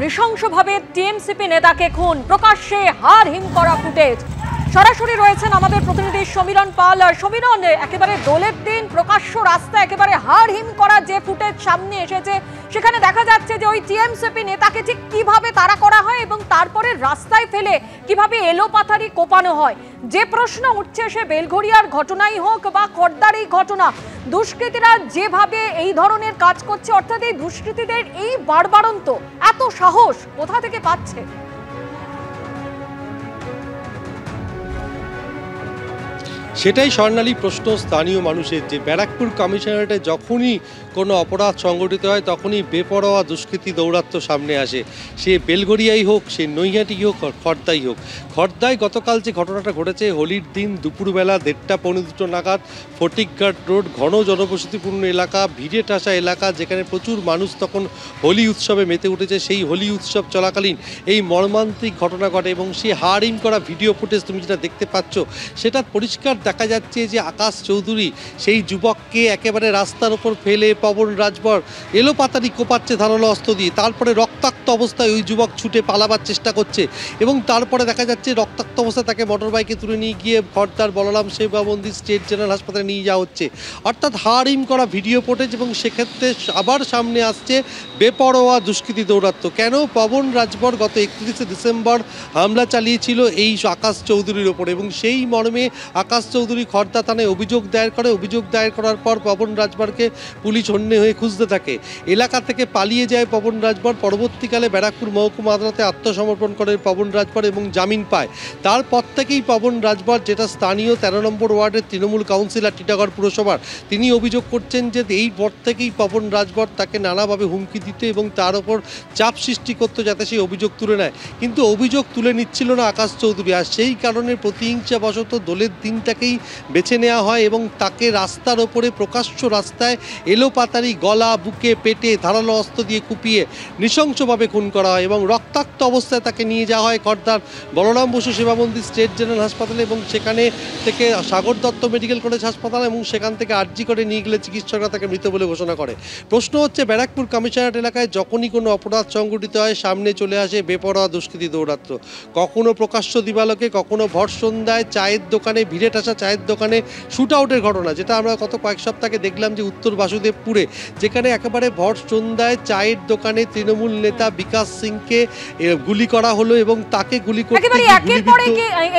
নৃশংসভাবে টিএমসিপি নেতাকে খুন, প্রকাশ্যে হাড় হিম করা ফুটেজ। সরাসরি রয়েছেন আমাদের প্রতিনিধি সমীরণ পাল। আর সমীরণ, একেবারে দোলের দিন প্রকাশ্য রাস্তা একেবারে হাড় হিম করা যে ফুটেজ সামনে এসেছে, সেখানে দেখা যাচ্ছে যে ওই টিএমসিপি নেতাকে ঠিক কিভাবে তাড়া করা হয় এবং তারপরে রাস্তায় ফেলে কিভাবে এলোপাথারি কোপানো হয়। যে প্রশ্ন উঠছে, সে বেলঘড়িয়ার ঘটনাই হোক বা খড়দার এই ঘটনা, দুষ্কৃতীরা যেভাবে এই ধরনের কাজ করছে, অর্থাৎ এই দুষ্কৃতীদের এই বাড়বাড়ন্ত এত সাহস কোথা থেকে পাচ্ছে? সেটাই স্বর্ণালী প্রশ্ন স্থানীয় মানুষের, যে ব্যারাকপুর কমিশনারেটে যখনই কোনো অপরাধ সংগঠিত হয় তখনই বেপরোয়া দুষ্কৃতী দৌরাত্ম্য সামনে আসে। সে বেলঘড়িয়াই হোক, সে নৈহাটি হোক, খড়দাই হোক। খড়দায় গতকাল যে ঘটনাটা ঘটেছে, হোলির দিন দুপুরবেলা 1:30-2 নাগাদ ফটিকঘাট রোড, ঘন জনবসতিপূর্ণ এলাকা, ভিড়ে ঠাসা এলাকা, যেখানে প্রচুর মানুষ তখন হোলি উৎসবে মেতে উঠেছে। সেই হোলি উৎসব চলাকালীন এই মর্মান্তিক ঘটনা ঘটে এবং সেই হাড় হিম করা ভিডিও ফুটেজ তুমি যেটা দেখতে পাচ্ছ, সেটা পরিষ্কার দেখা যাচ্ছে যে আকাশ চৌধুরী সেই যুবককে একেবারে রাস্তার ওপর ফেলে পবন রাজভর এলোপাতারি কোপাচ্ছে ধারালো অস্ত্র দিয়ে। তারপরে রক্তাক্ত অবস্থায় ওই যুবক ছুটে পালাবার চেষ্টা করছে এবং তারপরে দেখা যাচ্ছে রক্তাক্ত অবস্থায় তাকে মোটর বাইকে তুলে নিয়ে গিয়ে খড়দার বলরাম সেবা মন্দির স্টেট জেনারেল হাসপাতালে নিয়ে যাওয়া হচ্ছে। অর্থাৎ হাড় হিম করা ভিডিও ফুটেজ, এবং সেক্ষেত্রে আবার সামনে আসছে বেপরোয়া দুষ্কৃতী দৌরাত্ম্য। কেন? পবন রাজভর গত 31শে ডিসেম্বর হামলা চালিয়েছিল এই আকাশ চৌধুরীর ওপর, এবং সেই মর্মে আকাশ চৌধুরী খড়দা থানায় অভিযোগ দায়ের করে। অভিযোগ দায়ের করার পর পবন রাজভরকে পুলিশ হন্যে হয়ে খুঁজতে থাকে। এলাকা থেকে পালিয়ে যায় পবন রাজভর। পরবর্তীকালে ব্যারাকপুর মহকুমা আদালতে আত্মসমর্পণ করে পবন রাজভর এবং জামিন পায়। তারপর থেকেই পবন রাজভর, যেটা স্থানীয় 13 নম্বর ওয়ার্ডের তৃণমূল কাউন্সিলর টিটাগড় পুরসভার, তিনি অভিযোগ করছেন যে এই পর থেকেই পবন রাজভর তাকে নানাভাবে হুমকি দিত এবং তার ওপর চাপ সৃষ্টি করতো যাতে সেই অভিযোগ তুলে নেয়। কিন্তু অভিযোগ তুলে নিচ্ছিল না আকাশ চৌধুরী, আর সেই কারণে প্রতিহিংসাবশত দোলের দিনটাকেই বেছে নেওয়া হয় এবং তাকে রাস্তার ওপরে প্রকাশ্য রাস্তায় এলোপাতারি গলা, বুকে, পেটে ধারালো অস্ত্র দিয়ে কুপিয়ে নৃশংসভাবে খুন করা হয় এবং রক্তাক্ত অবস্থায় তাকে নিয়ে যাওয়া হয় খড়দার বলরাম বসু সেবা মন্দির স্টেট জেনারেল হাসপাতালে, এবং সেখানে থেকে সাগর দত্ত মেডিকেল কলেজ হাসপাতাল, এবং সেখান থেকে আরজি করে নিয়ে গেলে চিকিৎসকরা তাকে মৃত বলে ঘোষণা করে। প্রশ্ন হচ্ছে, ব্যারাকপুর কমিশনারেট এলাকায় যখনই কোনো অপরাধ সংঘটিত হয় সামনে চলে আসে বেপরোয়া দুষ্কৃতী দৌরাত্ম্য। কখনো প্রকাশ্য দিবালোকে, কখনো ভর সন্ধ্যায় চায়ের দোকানে, ভিড়ে ঠাসা চায়ের দোকানে শুট আউটের ঘটনা, যেটা আমরা গত কয়েক সপ্তাহে দেখলাম যে উত্তর বাসুদেবপুরে, যেখানে একেবারে ভর সন্ধ্যায় চায়ের দোকানে তৃণমূল নেতা বিকাশ সিংকে গুলি করা হলো এবং তাকে গুলি করতে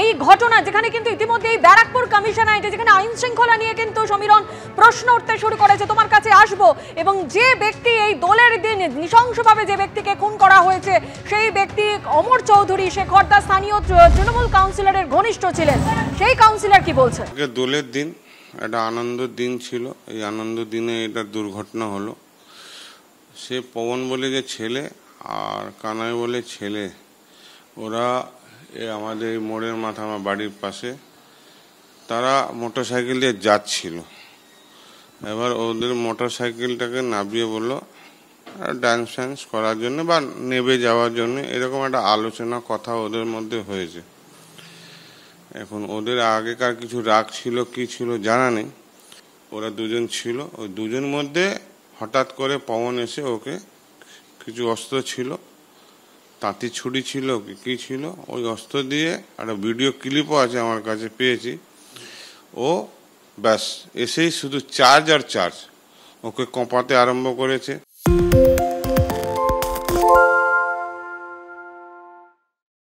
এই ঘটনা, যেখানে কিন্তু ইতিমধ্যে এই ব্যারাকপুর কমিশনারেটে যেখানে আইন শৃঙ্খলা নিয়ে কিন্তু সমীরণ প্রশ্ন উঠতে শুরু করেছে, তোমার কাছে আসবো। এবং যে ব্যক্তি এই দোলের দিন নৃশংসভাবে যে ব্যক্তিকে খুন করা হয়েছে, সেই ব্যক্তি অমর চৌধুরী, সে খড়দা স্থানীয় তৃণমূল কাউন্সিলরের ঘনিষ্ঠ ছিলেন। সেই কাউন্সিলর কি বলছেন? দোলের দিন একটা আনন্দের দিন ছিল, এই আনন্দ দিনে এটা দুর্ঘটনা হলো। সে পবন বলে যে ছেলে আর কানাই বলে ছেলে, ওরা আমাদের মোড়ের মাথা, আমার বাড়ির পাশে, তারা মোটর সাইকেল দিয়ে যাচ্ছিল। এবার ওদের মোটর সাইকেলটাকে নামিয়ে বললো ডান্স ফ্যান্স করার জন্য বা নেবে যাওয়ার জন্য, এরকম একটা আলোচনা কথা ওদের মধ্যে হয়েছে। এখন ওদের আগেকার কিছু রাগ ছিল কি ছিল জানা নেই, ওরা দুজন ছিল। ওই দুজন মধ্যে হঠাৎ করে পবন এসে ওকে, কিছু অস্ত্র ছিল, তাঁতি ছুরি ছিল কি ছিল, ওই অস্ত্র দিয়ে একটা ভিডিও ক্লিপও আছে আমার কাছে, পেয়েছি। ও ব্যাস এসেই শুধু চার্জ আর চার্জ ওকে কঁপাতে আরম্ভ করেছে।